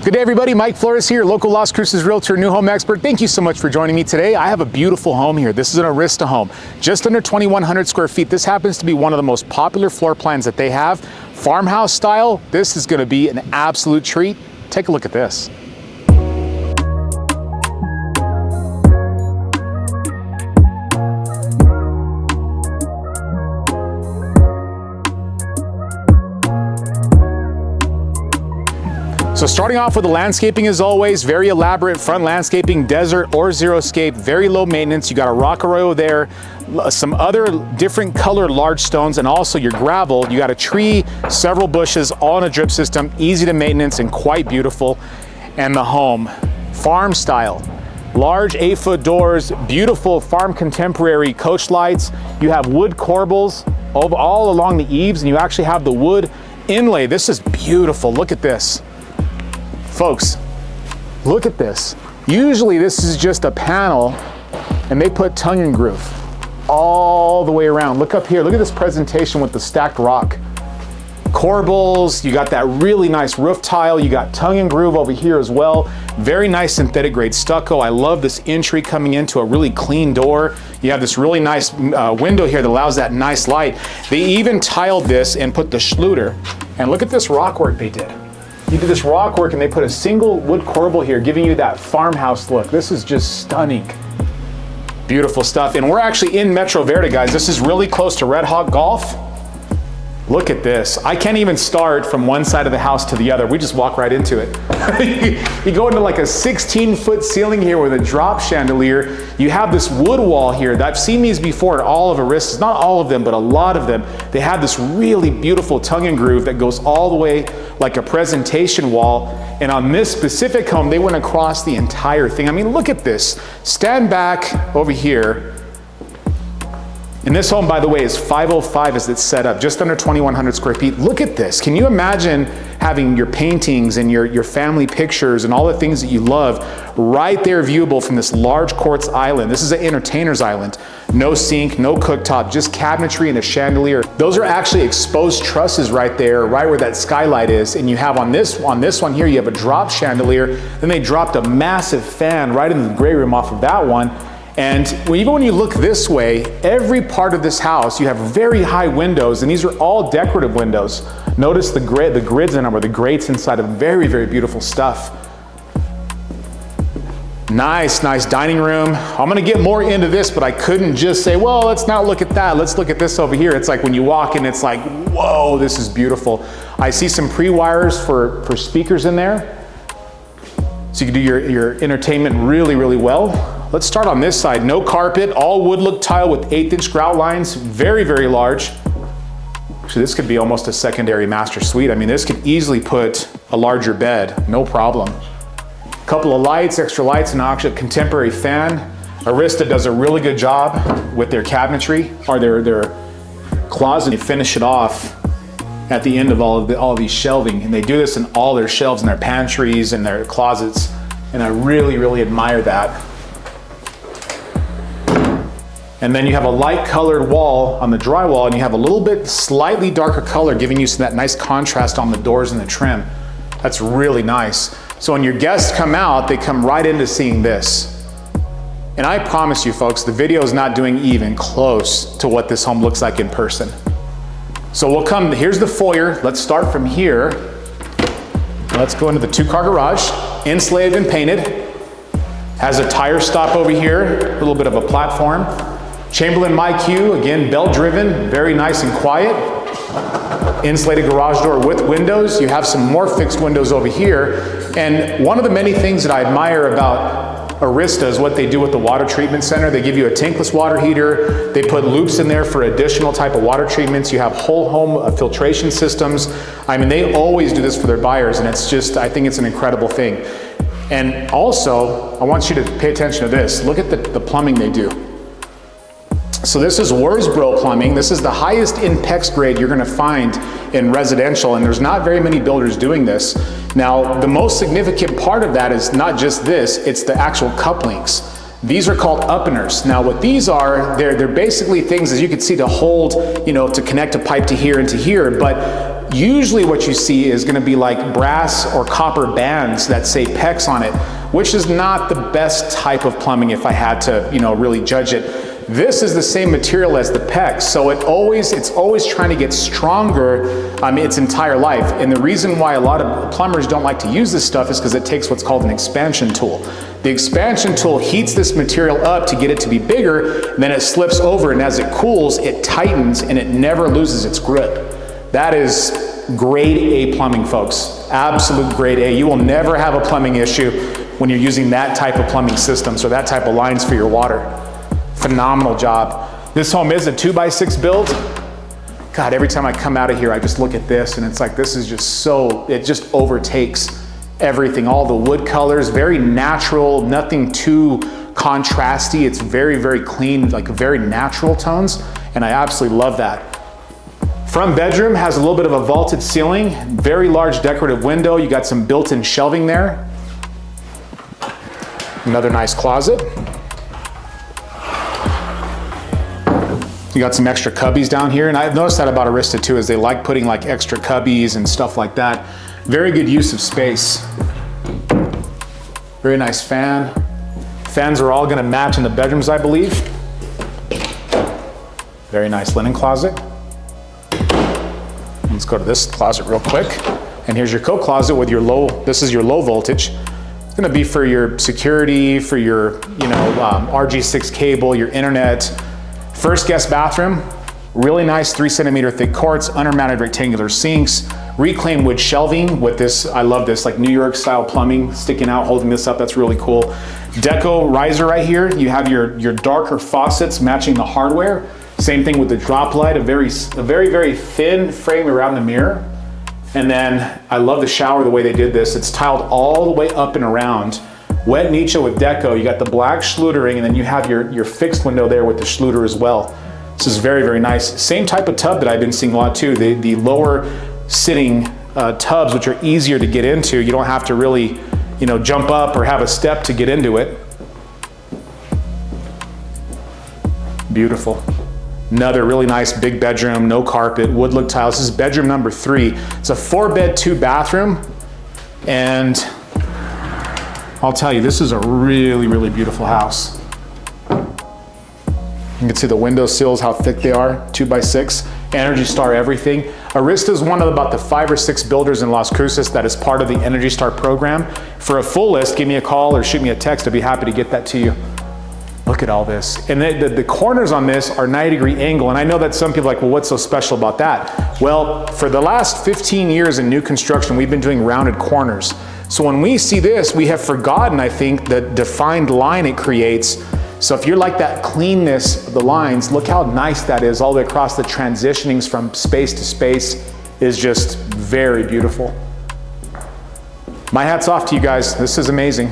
Good day, everybody. Mike Flores here, local Las Cruces realtor, new home expert. Thank you so much for joining me today. I have a beautiful home here. This is an Arista home, just under 2,100 square feet. This happens to be one of the most popular floor plans that they have. Farmhouse style. This is going to be an absolute treat. Take a look at this. So starting off with the landscaping as always, very elaborate front landscaping, desert or xeriscape, very low maintenance. You got a rock arroyo there, some other different colored large stones, and also your gravel. You got a tree, several bushes, all in a drip system, easy to maintenance and quite beautiful. And the home, farm style. Large 8-foot doors, beautiful farm contemporary coach lights. You have wood corbels all along the eaves, and you actually have the wood inlay. This is beautiful. Look at this. Folks, look at this. Usually this is just a panel and they put tongue and groove all the way around. Look up here, look at this presentation with the stacked rock. Corbels, you got that really nice roof tile, you got tongue and groove over here as well. Very nice synthetic grade stucco. I love this entry coming into a really clean door. You have this really nice window here that allows that nice light. They even tiled this and put the Schluter. And look at this rock work they did. You did this rock work and they put a single wood corbel here, giving you that farmhouse look. This is just stunning. Beautiful stuff. And we're actually in Metro Verde, guys. This is really close to Red Hawk Golf. Look at this. I can't even start from one side of the house to the other. We just walk right into it. You go into like a 16-foot ceiling here with a drop chandelier. You have this wood wall here. I've seen these before at all of Aristas, not all of them, but a lot of them. They have this really beautiful tongue and groove that goes all the way like a presentation wall. And on this specific home, they went across the entire thing. I mean, look at this. Stand back over here. And this home, by the way, is 505 as it's set up, just under 2,100 square feet. Look at this. Can you imagine having your paintings and your family pictures and all the things that you love right there viewable from this large quartz island? This is an entertainer's island. No sink, no cooktop, just cabinetry and a chandelier. Those are actually exposed trusses right there, right where that skylight is. And you have on this one here, you have a drop chandelier. Then they dropped a massive fan right in the gray room off of that one. And even when you look this way, every part of this house, you have very high windows, and these are all decorative windows. Notice the grids in them, or the grates inside of very, very beautiful stuff. Nice, nice dining room. I'm gonna get more into this, but I couldn't just say, well, let's not look at that. Let's look at this over here. It's like when you walk in, it's like, whoa, this is beautiful. I see some pre-wires for speakers in there. So you can do your entertainment really, really well. Let's start on this side. No carpet, all wood look tile with 1/8-inch grout lines. Very, very large. So this could be almost a secondary master suite. I mean, this could easily put a larger bed, no problem. Couple of lights, extra lights, and actually a contemporary fan. Arista does a really good job with their cabinetry or their closet. They finish it off at the end of all of these shelving, and they do this in all their shelves and their pantries and their closets, and I really, really admire that. And then you have a light colored wall on the drywall, and you have a little bit slightly darker color, giving you that nice contrast on the doors and the trim. That's really nice. So when your guests come out, they come right into seeing this. And I promise you folks, the video is not doing even close to what this home looks like in person. So here's the foyer. Let's start from here. Let's go into the 2-car garage, insulated and painted. Has a tire stop over here, a little bit of a platform. Chamberlain MyQ, again, belt driven, very nice and quiet. Insulated garage door with windows. You have some more fixed windows over here. And one of the many things that I admire about Arista is what they do with the water treatment center. They give you a tankless water heater. They put loops in there for additional type of water treatments. You have whole home filtration systems. I mean, they always do this for their buyers, and it's just, I think it's an incredible thing. And also, I want you to pay attention to this. Look at the plumbing they do. So this is Wurzbro plumbing. This is the highest in PEX grade you're gonna find in residential, and there's not very many builders doing this. Now, the most significant part of that is not just this, it's the actual couplings. These are called openers. Now what these are, they're basically things, as you can see, to hold, to connect a pipe to here and to here, but usually what you see is gonna be like brass or copper bands that say PEX on it, which is not the best type of plumbing if I had to, really judge it. This is the same material as the PEX, so it's always trying to get stronger its entire life. And the reason why a lot of plumbers don't like to use this stuff is because it takes what's called an expansion tool. The expansion tool heats this material up to get it to be bigger, and then it slips over, and as it cools, it tightens and it never loses its grip. That is grade A plumbing, folks. Absolute grade A. You will never have a plumbing issue when you're using that type of plumbing systems or that type of lines for your water. Phenomenal job. This home is a 2x6 build. God, every time I come out of here, I just look at this and it's like, this is just it just overtakes everything. All the wood colors, very natural, nothing too contrasty. It's very, very clean, like very natural tones. And I absolutely love that. Front bedroom has a little bit of a vaulted ceiling, very large decorative window. You got some built-in shelving there. Another nice closet. You got some extra cubbies down here, and I've noticed that about Arista too, is they like putting like extra cubbies and stuff like that. Very good use of space. Very nice fan. Fans are all gonna match in the bedrooms, I believe. Very nice linen closet. Let's go to this closet real quick. And here's your coat closet with your this is your low voltage. It's gonna be for your security, for your RG6 cable, your internet. First guest bathroom, really nice 3 cm thick quartz, undermounted rectangular sinks, reclaimed wood shelving with this, I love this, like New York style plumbing sticking out, holding this up, that's really cool. Deco riser right here, you have your darker faucets matching the hardware. Same thing with the drop light, a very, very thin frame around the mirror. And then I love the shower, the way they did this. It's tiled all the way up and around. Wet niche with deco, you got the black schluttering, and then you have your fixed window there with the schluter as well. This is very, very nice. Same type of tub that I've been seeing a lot too, the lower sitting tubs, which are easier to get into. You don't have to really, jump up or have a step to get into it. Beautiful. Another really nice big bedroom, no carpet, wood look tiles. This is bedroom number 3. It's a 4-bed, 2-bathroom, and I'll tell you, this is a really, really beautiful house. You can see the window sills, how thick they are, 2x6, Energy Star everything. Arista is one of about the 5 or 6 builders in Las Cruces that is part of the Energy Star program. For a full list, give me a call or shoot me a text. I'd be happy to get that to you. Look at all this. And the corners on this are 90-degree angle. And I know that some people are like, well, what's so special about that? Well, for the last 15 years in new construction, we've been doing rounded corners. So when we see this, we have forgotten, I think, the defined line it creates. So if you're like that cleanness of the lines, look how nice that is all the way across. The transitionings from space to space is just very beautiful. My hat's off to you guys. This is amazing.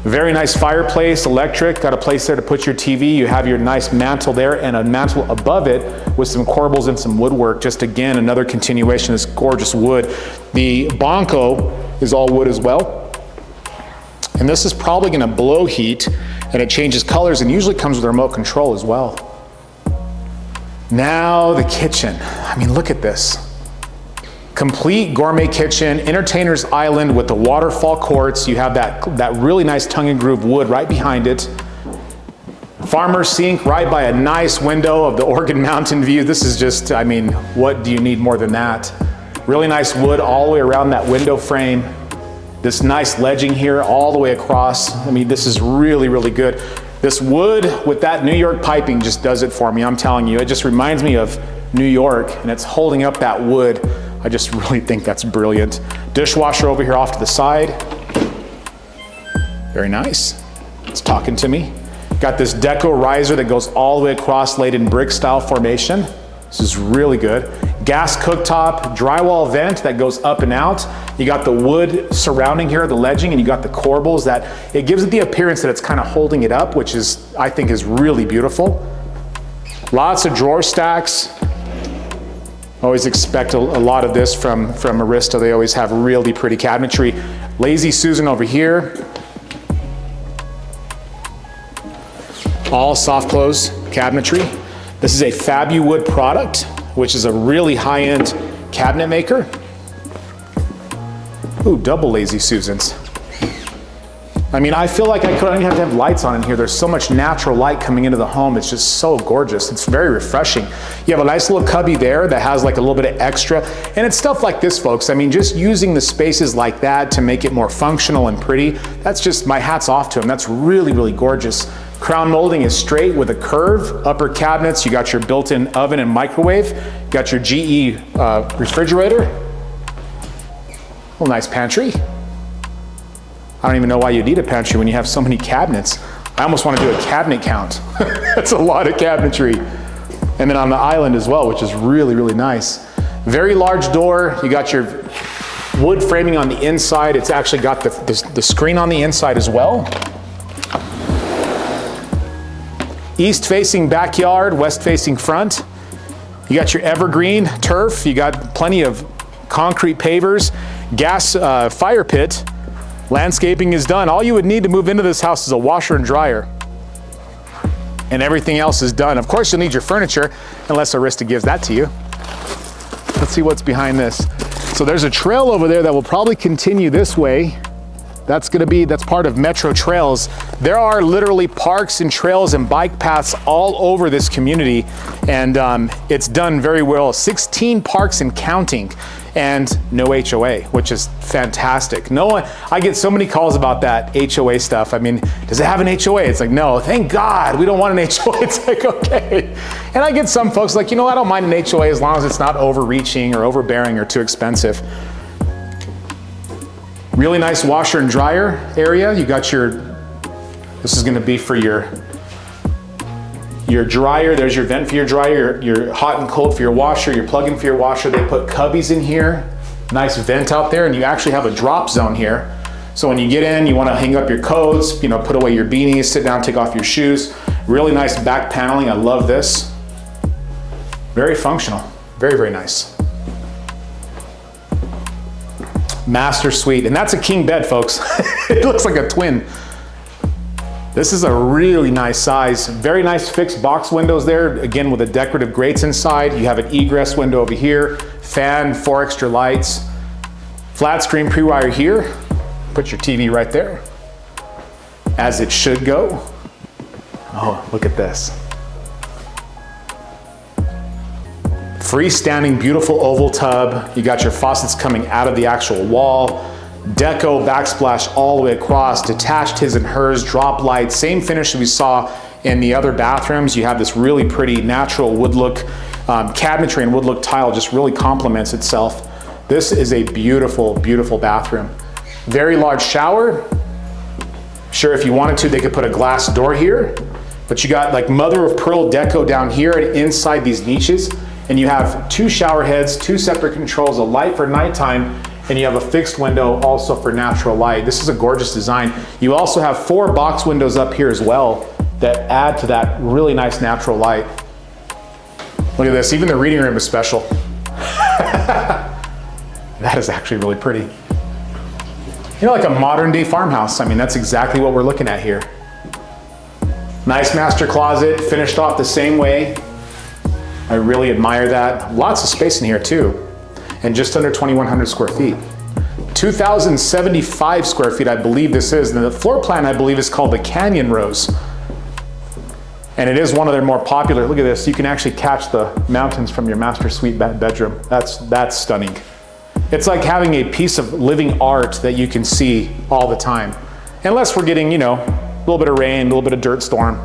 Very nice fireplace, electric, got a place there to put your TV. You have your nice mantle there and a mantle above it with some corbels and some woodwork. Just again, another continuation of this gorgeous wood. The Bonco is all wood as well. And this is probably gonna blow heat, and it changes colors and usually comes with a remote control as well. Now the kitchen. I mean, look at this. Complete gourmet kitchen, entertainer's island with the waterfall quartz. You have that really nice tongue and groove wood right behind it. Farmer's sink right by a nice window of the Oregon Mountain view. This is just, I mean, what do you need more than that? Really nice wood all the way around that window frame. This nice ledging here all the way across. I mean, this is really, really good. This wood with that New York piping just does it for me, I'm telling you. It just reminds me of New York, and it's holding up that wood. I just really think that's brilliant. Dishwasher over here off to the side. Very nice. It's talking to me. Got this deco riser that goes all the way across, laid in brick style formation. This is really good. Gas cooktop, drywall vent that goes up and out. You got the wood surrounding here, the ledging, and you got the corbels that, it gives it the appearance that it's kind of holding it up, which is, I think, is really beautiful. Lots of drawer stacks. Always expect a lot of this from Arista. They always have really pretty cabinetry. Lazy Susan over here. All soft close cabinetry. This is a Fabuwood product, which is a really high-end cabinet maker. Ooh, double lazy Susans. I mean, I feel like I don't even have to have lights on in here. There's so much natural light coming into the home. It's just so gorgeous. It's very refreshing. You have a nice little cubby there that has like a little bit of extra. And it's stuff like this, folks. I mean, just using the spaces like that to make it more functional and pretty, that's just, my hat's off to them. That's really, really gorgeous. Crown molding is straight with a curve. Upper cabinets, you got your built-in oven and microwave. You got your GE refrigerator. Little nice pantry. I don't even know why you need a pantry when you have so many cabinets. I almost want to do a cabinet count. That's a lot of cabinetry. And then on the island as well, which is really, really nice. Very large door. You got your wood framing on the inside. It's actually got the screen on the inside as well. East facing backyard, west facing front. You got your evergreen turf. You got plenty of concrete pavers, gas fire pit. Landscaping is done. All you would need to move into this house is a washer and dryer. And everything else is done. Of course, you'll need your furniture, unless Arista gives that to you. Let's see what's behind this. So there's a trail over there that will probably continue this way. That's part of Metro Trails. There are literally parks and trails and bike paths all over this community, and it's done very well. 16 parks and counting, and no HOA, which is fantastic. I get so many calls about that HOA stuff. I mean, does it have an HOA? It's like, no, thank God, we don't want an HOA. It's like, okay. And I get some folks like, I don't mind an HOA as long as it's not overreaching or overbearing or too expensive. Really nice washer and dryer area. You got this is gonna be for your dryer. There's your vent for your dryer, your hot and cold for your washer, your plug-in for your washer. They put cubbies in here. Nice vent out there, and you actually have a drop zone here. So when you get in, you wanna hang up your coats, put away your beanies, sit down, take off your shoes. Really nice back paneling, I love this. Very functional, very, very nice. Master suite, and that's a king bed, folks. It looks like a twin. This is a really nice size. Very nice fixed box windows there, again with the decorative grates inside. You have an egress window over here, fan, 4 extra lights, flat screen pre-wire here. Put your TV right there, as it should go. Oh, look at this. Freestanding, beautiful oval tub. You got your faucets coming out of the actual wall. Deco backsplash all the way across. Detached his and hers, drop lights. Same finish that we saw in the other bathrooms. You have this really pretty natural wood look. Cabinetry and wood look tile just really complements itself. This is a beautiful, beautiful bathroom. Very large shower. Sure, if you wanted to, they could put a glass door here. But you got like mother of pearl deco down here and inside these niches. And you have 2 shower heads, 2 separate controls, a light for nighttime, and you have a fixed window also for natural light. This is a gorgeous design. You also have 4 box windows up here as well that add to that really nice natural light. Look at this, even the reading room is special. That is actually really pretty. Like a modern day farmhouse. I mean, that's exactly what we're looking at here. Nice master closet, finished off the same way. I really admire that. Lots of space in here too. And just under 2,100 square feet. 2,075 square feet, I believe this is. And the floor plan, I believe, is called the Canyon Rose. And it is one of their more popular. Look at this, you can actually catch the mountains from your master suite bedroom. That's stunning. It's like having a piece of living art that you can see all the time. Unless we're getting, a little bit of rain, a little bit of dirt storm.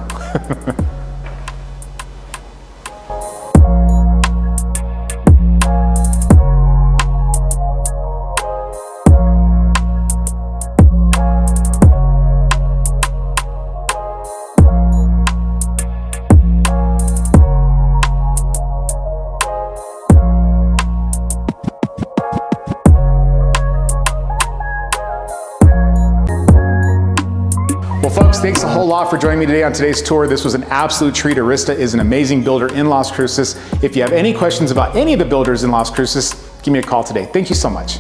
Well, folks, thanks a whole lot for joining me today on today's tour. This was an absolute treat. Arista is an amazing builder in Las Cruces. If you have any questions about any of the builders in Las Cruces, give me a call today. Thank you so much.